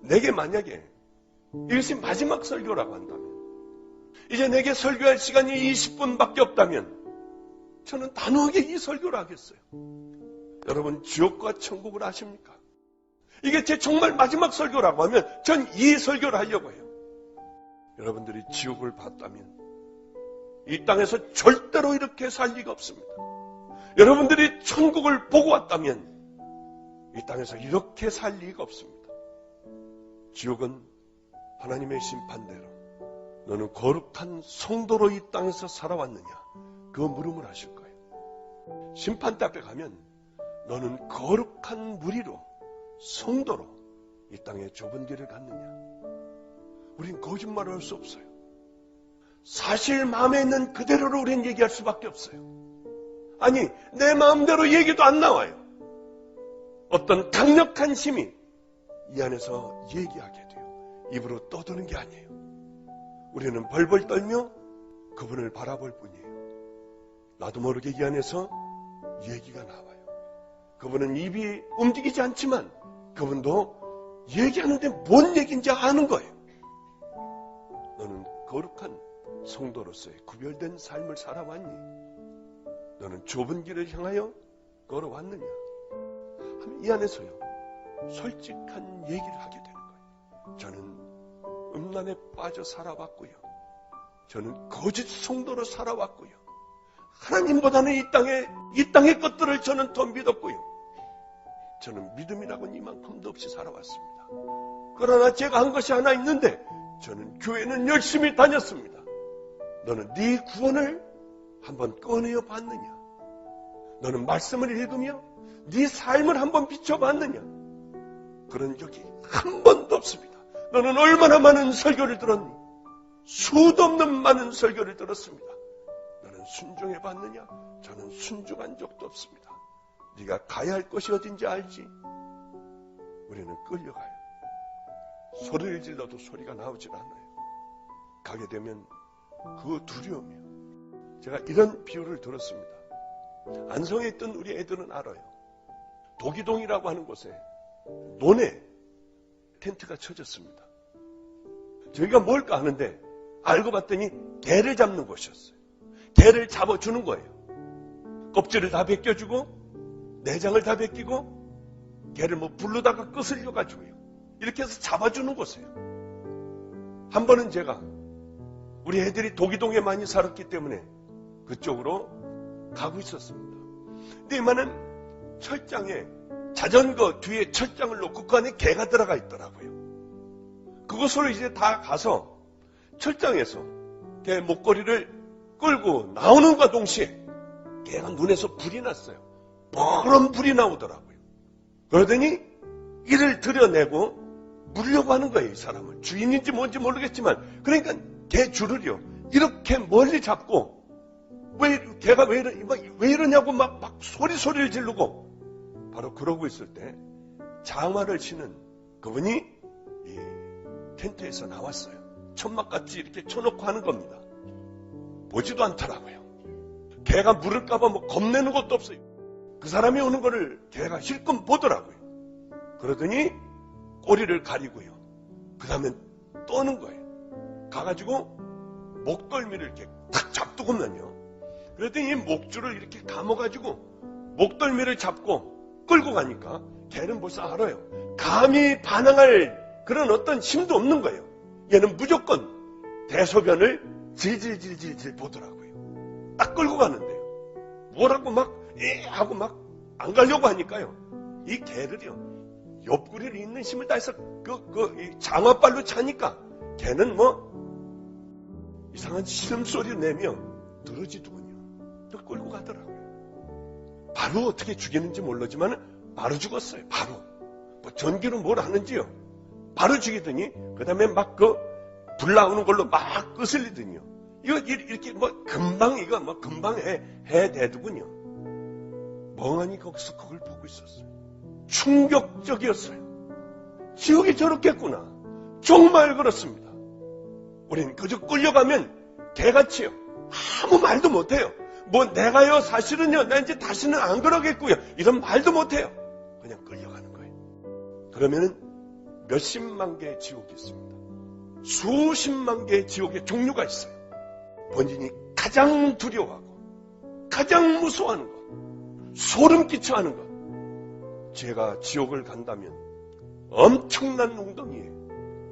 내게 만약에 이것이 마지막 설교라고 한다면, 이제 내게 설교할 시간이 20분밖에 없다면 저는 단호하게 이 설교를 하겠어요. 여러분, 지옥과 천국을 아십니까? 이게 제 정말 마지막 설교라고 하면 전 이 설교를 하려고 해요. 여러분들이 지옥을 봤다면 이 땅에서 절대로 이렇게 살 리가 없습니다. 여러분들이 천국을 보고 왔다면 이 땅에서 이렇게 살 리가 없습니다. 지옥은 하나님의 심판대로 너는 거룩한 성도로 이 땅에서 살아왔느냐, 그 물음을 하실 거예요. 심판대 앞에 가면 너는 거룩한 무리로, 성도로 이 땅의 좁은 길을 갔느냐. 우린 거짓말을 할 수 없어요. 사실 마음에 있는 그대로를 우린 얘기할 수밖에 없어요. 아니, 내 마음대로 얘기도 안 나와요. 어떤 강력한 힘이 이 안에서 얘기하게 돼요. 입으로 떠드는 게 아니에요. 우리는 벌벌 떨며 그분을 바라볼 뿐이에요. 나도 모르게 이 안에서 얘기가 나와요. 그분은 입이 움직이지 않지만 그분도 얘기하는데 뭔 얘기인지 아는 거예요. 너는 거룩한 성도로서의 구별된 삶을 살아왔니? 너는 좁은 길을 향하여 걸어왔느냐? 이 안에서요, 솔직한 얘기를 하게 되는 거예요. 저는 음란에 빠져 살아왔고요. 저는 거짓 성도로 살아왔고요. 하나님보다는 이 땅의 것들을 저는 더 믿었고요. 저는 믿음이라고는 이만큼도 없이 살아왔습니다. 그러나 제가 한 것이 하나 있는데 저는 교회는 열심히 다녔습니다. 너는 네 구원을 한번 꺼내어 봤느냐? 너는 말씀을 읽으며 네 삶을 한번 비춰봤느냐? 그런 적이 한 번도 없습니다. 너는 얼마나 많은 설교를 들었니? 수도 없는 많은 설교를 들었습니다. 너는 순종해 봤느냐? 저는 순종한 적도 없습니다. 네가 가야 할 곳이 어딘지 알지? 우리는 끌려가요. 소리를 질러도 소리가 나오질 않아요. 가게 되면 그 두려움이요. 제가 이런 비유를 들었습니다. 안성에 있던 우리 애들은 알아요. 도기동이라고 하는 곳에 논에 텐트가 쳐졌습니다. 저희가 뭘까 하는데 알고 봤더니 개를 잡는 곳이었어요. 개를 잡아주는 거예요. 껍질을 다 벗겨주고 내장을 다 벗기고 개를 불로다가 끄슬려가지고요. 이렇게 해서 잡아주는 곳이에요. 한 번은 제가 우리 애들이 도기동에 많이 살았기 때문에 그쪽으로 가고 있었습니다. 근데 이만한 철장에 자전거 뒤에 철장을 놓고 그 안에 개가 들어가 있더라고요. 그곳으로 이제 다 가서 철장에서 개 목걸이를 끌고 나오는 것과 동시에 개가 눈에서 불이 났어요. 뻔한 불이 나오더라고요. 그러더니 이를 들여내고 물려고 하는 거예요. 이 사람을. 주인인지 뭔지 모르겠지만 그러니까 개 줄을요 이렇게 멀리 잡고 개가 왜 이러냐고 막 소리를 지르고 바로 그러고 있을 때 장화를 신은 그분이 이 텐트에서 나왔어요. 천막같이 이렇게 쳐놓고 하는 겁니다. 보지도 않더라고요. 개가 물을까봐 겁내는 것도 없어요. 그 사람이 오는 거를 개가 실컷 보더라고요. 그러더니 꼬리를 가리고요. 그 다음에 떠는 거예요. 가가지고 목덜미를 이렇게 탁 잡두고면요. 그랬더니 이 목줄을 이렇게 감아가지고 목덜미를 잡고 끌고 가니까 개는 벌써 알아요. 감히 반항할 그런 어떤 힘도 없는 거예요. 얘는 무조건 대소변을 질질질질 보더라고요. 딱 끌고 가는데요. 뭐라고 하고 안 가려고 하니까요. 이 개들이요. 옆구리를 있는 힘을 다해서 이 장화발로 차니까 걔는 이상한 신음소리를 내며 늘어지더군요. 또 끌고 가더라고요. 바로 어떻게 죽이는지 모르지만 바로 죽었어요. 바로. 전기로 뭘 하는지요. 바로 죽이더니 그 다음에 불 나오는 걸로 막 끄슬리더니요. 이거 이렇게 금방 해대더군요. 멍하니 거기서 그걸 보고 있었어요. 충격적이었어요. 지옥이 저렇겠구나. 정말 그렇습니다. 우리는 그저 끌려가면 개같이요. 아무 말도 못해요. 내가요 사실은요 나 이제 다시는 안 그러겠고요. 이런 말도 못해요. 그냥 끌려가는 거예요. 그러면은 몇십만 개의 지옥이 있습니다. 수십만 개의 지옥의 종류가 있어요. 본인이 가장 두려워하고 가장 무서워하는 것, 소름 끼쳐하는 것. 제가 지옥을 간다면 엄청난 웅덩이에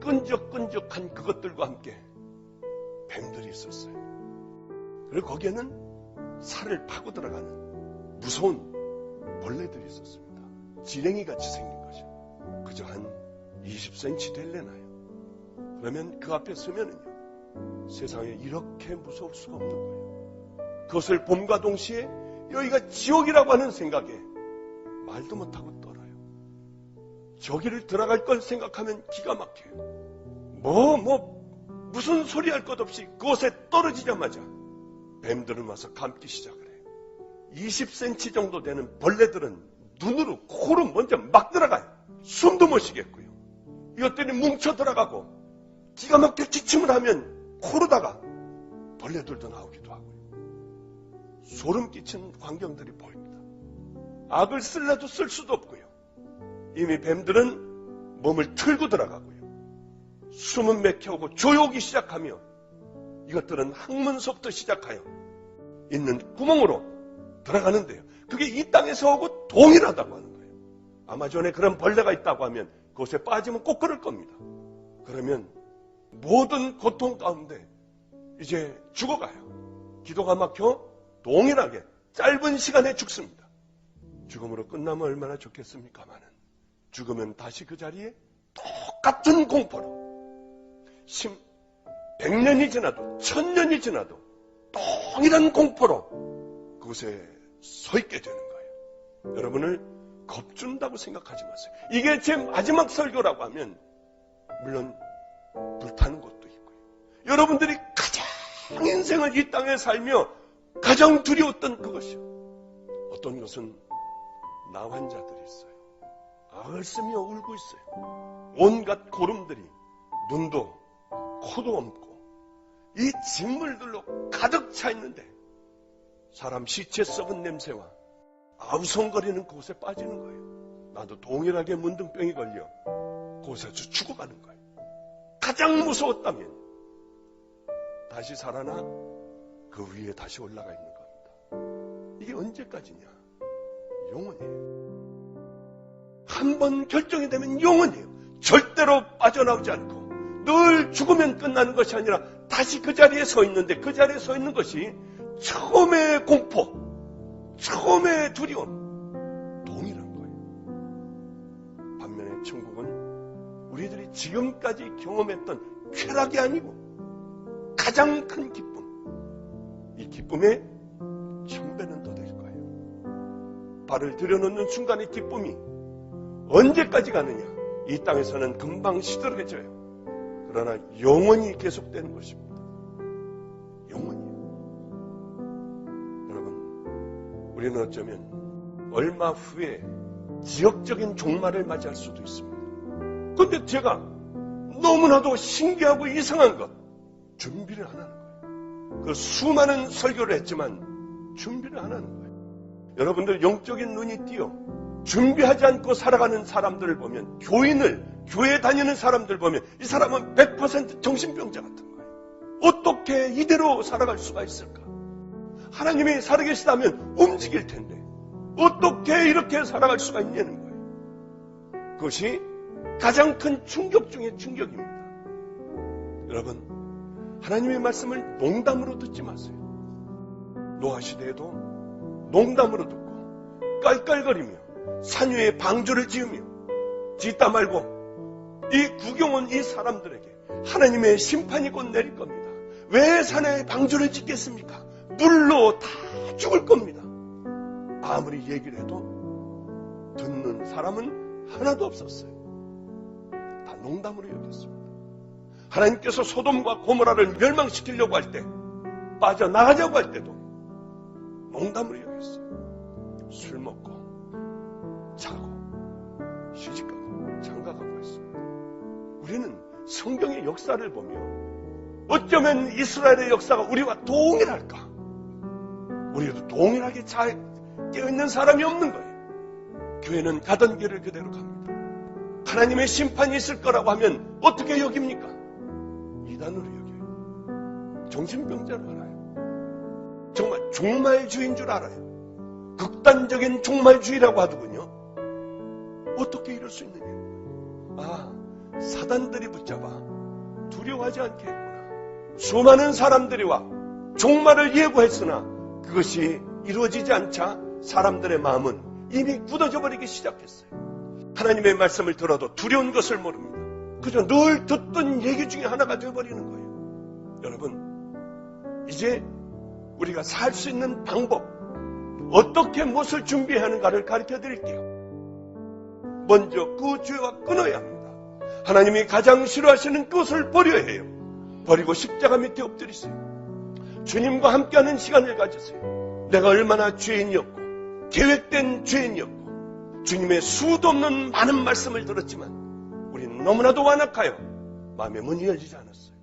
끈적끈적한 그것들과 함께 뱀들이 있었어요. 그리고 거기에는 살을 파고 들어가는 무서운 벌레들이 있었습니다. 지렁이같이 생긴 것이요. 그저 한 20cm 될래나요. 그러면 그 앞에 서면은요, 세상에 이렇게 무서울 수가 없는 거예요. 그것을 봄과 동시에 여기가 지옥이라고 하는 생각에 말도 못하고 떨어요. 저기를 들어갈 걸 생각하면 기가 막혀요. 무슨 소리 할 것 없이 그곳에 떨어지자마자 뱀들은 와서 감기 시작을 해요. 20cm 정도 되는 벌레들은 눈으로, 코로 먼저 막 들어가요. 숨도 못 쉬겠고요. 이것들이 뭉쳐 들어가고 기가 막혀 기침을 하면 코로다가 벌레들도 나오기도 하고요. 소름 끼치는 광경들이 보입니다. 악을 쓸래도 쓸 수도 없고요. 이미 뱀들은 몸을 틀고 들어가고요. 숨은 맥혀오고 조여오기 시작하며 이것들은 항문서부터 시작하여 있는 구멍으로 들어가는데요. 그게 이 땅에서 오고 동일하다고 하는 거예요. 아마존에 그런 벌레가 있다고 하면 그곳에 빠지면 꼭 그럴 겁니다. 그러면 모든 고통 가운데 이제 죽어가요. 기도가 막혀 동일하게 짧은 시간에 죽습니다. 죽음으로 끝나면 얼마나 좋겠습니까마는 죽으면 다시 그 자리에 똑같은 공포로 100년이 지나도 1000년이 지나도 동일한 공포로 그곳에 서 있게 되는 거예요. 여러분을 겁준다고 생각하지 마세요. 이게 제 마지막 설교라고 하면 물론 불타는 것도 있고요. 여러분들이 가장 인생을 이 땅에 살며 가장 두려웠던 그것이요. 어떤 것은 나 환자들이 있어요. 악을 쓰며 울고 있어요. 온갖 고름들이 눈도 코도 없고 이 직물들로 가득 차 있는데 사람 시체 썩은 냄새와 아우성거리는 그곳에 빠지는 거예요. 나도 동일하게 문둥병이 걸려 그곳에서 죽어가는 거예요. 가장 무서웠다면 다시 살아나 그 위에 다시 올라가 있는 겁니다. 이게 언제까지냐? 영원이에요. 한 번 결정이 되면 영원이에요. 절대로 빠져나오지 않고 늘 죽으면 끝나는 것이 아니라 다시 그 자리에 서 있는데 그 자리에 서 있는 것이 처음의 공포, 처음의 두려움, 동일한 거예요. 반면에 천국은 우리들이 지금까지 경험했던 쾌락이 아니고 가장 큰 기쁨, 이 기쁨의 1000배는 더 될 거예요. 발을 들여놓는 순간의 기쁨이 언제까지 가느냐? 이 땅에서는 금방 시들어져요. 그러나 영원히 계속되는 것입니다. 영원히요. 여러분, 우리는 어쩌면 얼마 후에 지역적인 종말을 맞이할 수도 있습니다. 그런데 제가 너무나도 신기하고 이상한 것, 준비를 안 하는 거예요. 그 수많은 설교를 했지만 준비를 안 하는 거예요. 여러분들 영적인 눈이 띄어 준비하지 않고 살아가는 사람들을 보면, 교회 다니는 사람들 보면 이 사람은 100% 정신병자 같은 거예요. 어떻게 이대로 살아갈 수가 있을까? 하나님이 살아계시다면 움직일 텐데 어떻게 이렇게 살아갈 수가 있냐는 거예요. 그것이 가장 큰 충격 중의 충격입니다. 여러분, 하나님의 말씀을 농담으로 듣지 마세요. 노아 시대에도 농담으로 듣고 깔깔거리며 산 위에 방주를 지으며 짓다 말고 이 구경 온 이 사람들에게 하나님의 심판이 곧 내릴 겁니다. 왜 산에 방주를 짓겠습니까? 물로 다 죽을 겁니다. 아무리 얘기를 해도 듣는 사람은 하나도 없었어요. 다 농담으로 여겼습니다. 하나님께서 소돔과 고모라를 멸망시키려고 할 때, 빠져나가자고 할 때도 농담으로 여겼어요. 술 먹고 자고 시집가고 장가가고 했습니다. 우리는 성경의 역사를 보며 어쩌면 이스라엘의 역사가 우리와 동일할까? 우리도 동일하게 잘 깨어있는 사람이 없는 거예요. 교회는 가던 길을 그대로 갑니다. 하나님의 심판이 있을 거라고 하면 어떻게 여깁니까? 이단으로 여겨요. 정신병자로 알아요. 정말 종말주의인 줄 알아요. 극단적인 종말주의라고 하더군요. 어떻게 이럴 수 있느냐? 사단들이 붙잡아 두려워하지 않게 했구나. 수많은 사람들이 와 종말을 예고했으나 그것이 이루어지지 않자 사람들의 마음은 이미 굳어져 버리기 시작했어요. 하나님의 말씀을 들어도 두려운 것을 모릅니다. 그저 늘 듣던 얘기 중에 하나가 되어버리는 거예요. 여러분, 이제 우리가 살 수 있는 방법, 어떻게 무엇을 준비해야 하는가를 가르쳐 드릴게요. 먼저 그 죄와 끊어야 합니다. 하나님이 가장 싫어하시는 그것을 버려야 해요. 버리고 십자가 밑에 엎드리세요. 주님과 함께하는 시간을 가지세요. 내가 얼마나 죄인이었고 계획된 죄인이었고 주님의 수도 없는 많은 말씀을 들었지만 우리는 너무나도 완악하여 마음의 문이 열리지 않았어요.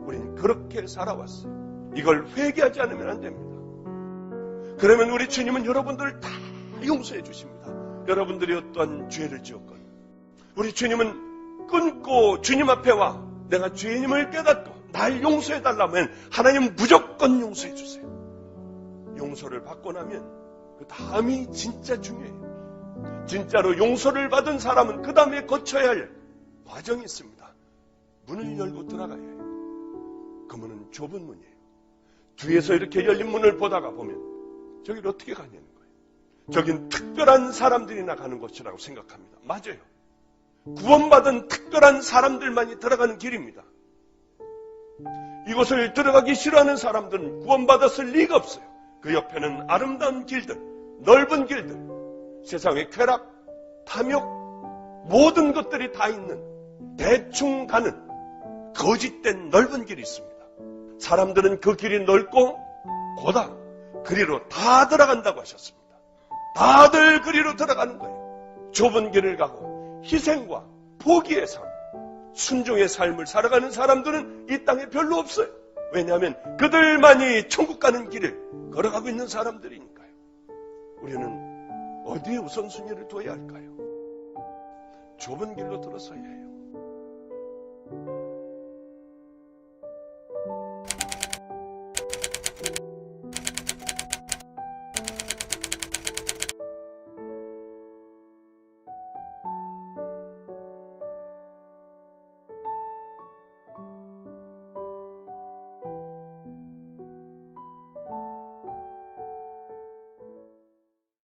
우리는 그렇게 살아왔어요. 이걸 회개하지 않으면 안 됩니다. 그러면 우리 주님은 여러분들을 다 용서해 주십니다. 여러분들이 어떠한 죄를 지었건 우리 주님은 끊고 주님 앞에 와 내가 죄인임을 깨닫고 날 용서해달라면 하나님 무조건 용서해 주세요. 용서를 받고 나면 그 다음이 진짜 중요해요. 진짜로 용서를 받은 사람은 그 다음에 거쳐야 할 과정이 있습니다. 문을 열고 들어가야 해요. 그 문은 좁은 문이에요. 뒤에서 이렇게 열린 문을 보다가 보면 저기를 어떻게 가냐는 거예요. 저긴 특별한 사람들이나 가는 곳이라고 생각합니다. 맞아요. 구원받은 특별한 사람들만이 들어가는 길입니다. 이곳을 들어가기 싫어하는 사람들은 구원받았을 리가 없어요. 그 옆에는 아름다운 길들, 넓은 길들, 세상의 쾌락, 탐욕, 모든 것들이 다 있는 대충 가는 거짓된 넓은 길이 있습니다. 사람들은 그 길이 넓고 고다 그리로 다 들어간다고 하셨습니다. 다들 그리로 들어가는 거예요. 좁은 길을 가고 희생과 포기의 삶, 순종의 삶을 살아가는 사람들은 이 땅에 별로 없어요. 왜냐하면 그들만이 천국 가는 길을 걸어가고 있는 사람들이니까요. 우리는 어디에 우선순위를 둬야 할까요? 좁은 길로 들어서야 해요.